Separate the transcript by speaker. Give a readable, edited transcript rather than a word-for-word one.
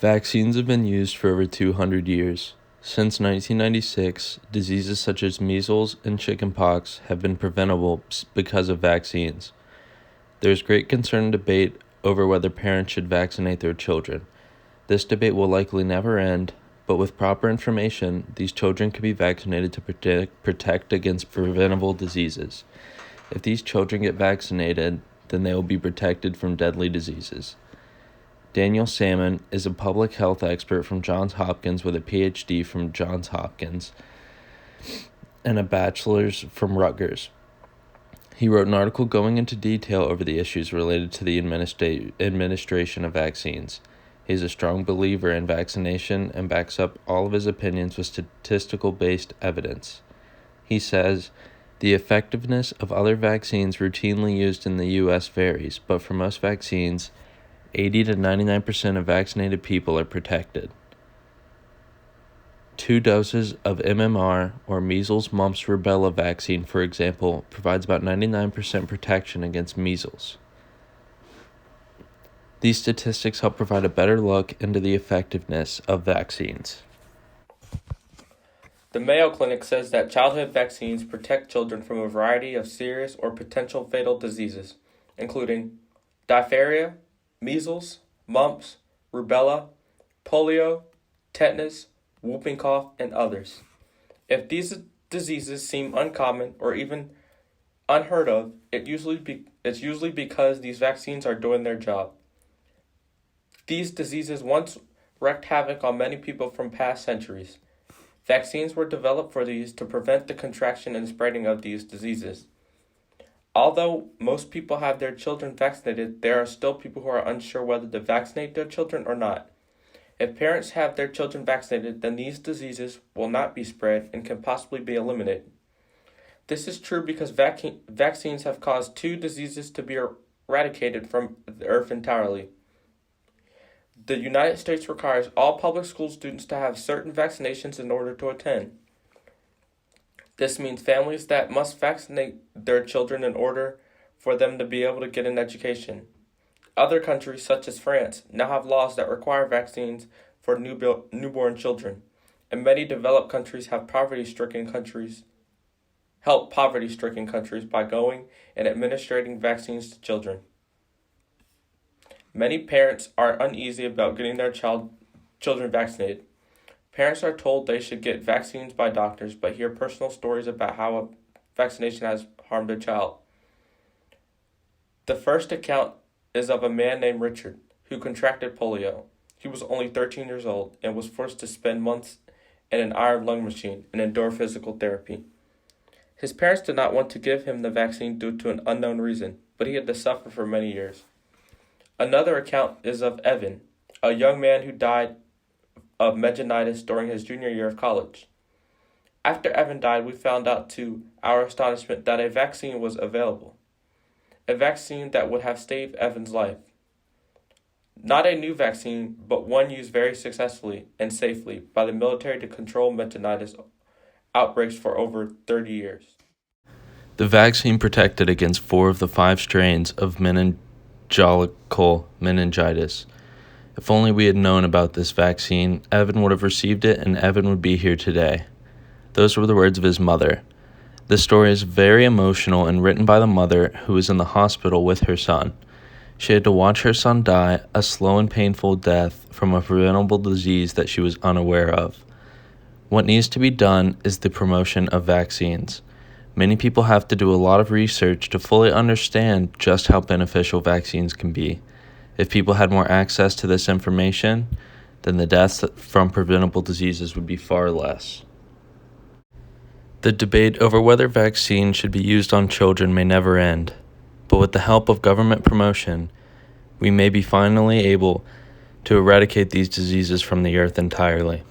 Speaker 1: Vaccines have been used for over 200 years. Since 1996, diseases such as measles and chickenpox have been preventable because of vaccines. There is great concern and debate over whether parents should vaccinate their children. This debate will likely never end, but with proper information, these children can be vaccinated to protect against preventable diseases. If these children get vaccinated, then they will be protected from deadly diseases. Daniel Salmon is a public health expert from Johns Hopkins with a PhD from Johns Hopkins and a bachelor's from Rutgers. He wrote an article going into detail over the issues related to the administration of vaccines. He is a strong believer in vaccination and backs up all of his opinions with statistical-based evidence. He says, the effectiveness of other vaccines routinely used in the U.S. varies, but for most vaccines, 80 to 99% of vaccinated people are protected. 2 doses of MMR, or measles, mumps, rubella vaccine, for example, provides about 99% protection against measles. These statistics help provide a better look into the effectiveness of vaccines.
Speaker 2: The Mayo Clinic says that childhood vaccines protect children from a variety of serious or potential fatal diseases, including diphtheria, measles, mumps, rubella, polio, tetanus, whooping cough, and others. If these diseases seem uncommon or even unheard of, it's usually because these vaccines are doing their job. These diseases once wreaked havoc on many people from past centuries. Vaccines were developed for these to prevent the contraction and spreading of these diseases. Although most people have their children vaccinated, there are still people who are unsure whether to vaccinate their children or not. If parents have their children vaccinated, then these diseases will not be spread and can possibly be eliminated. This is true because vaccines have caused 2 diseases to be eradicated from the earth entirely. The United States requires all public school students to have certain vaccinations in order to attend. This means families that must vaccinate their children in order for them to be able to get an education. Other countries, such as France, now have laws that require vaccines for newborn children, and many developed countries help poverty-stricken countries by going and administering vaccines to children. Many parents are uneasy about getting their children vaccinated. Parents are told they should get vaccines by doctors, but hear personal stories about how a vaccination has harmed a child. The first account is of a man named Richard, who contracted polio. He was only 13 years old and was forced to spend months in an iron lung machine and endure physical therapy. His parents did not want to give him the vaccine due to an unknown reason, but he had to suffer for many years. Another account is of Evan, a young man who died of meningitis during his junior year of college. After Evan died, we found out to our astonishment that a vaccine was available. A vaccine that would have saved Evan's life. Not a new vaccine, but one used very successfully and safely by the military to control meningitis outbreaks for over 30 years.
Speaker 1: The vaccine protected against 4 of the 5 strains of meningococcal meningitis. If only we had known about this vaccine, Evan would have received it and Evan would be here today. Those were the words of his mother. This story is very emotional and written by the mother who was in the hospital with her son. She had to watch her son die a slow and painful death from a preventable disease that she was unaware of. What needs to be done is the promotion of vaccines. Many people have to do a lot of research to fully understand just how beneficial vaccines can be. If people had more access to this information, then the deaths from preventable diseases would be far less. The debate over whether vaccines should be used on children may never end, but with the help of government promotion, we may be finally able to eradicate these diseases from the earth entirely.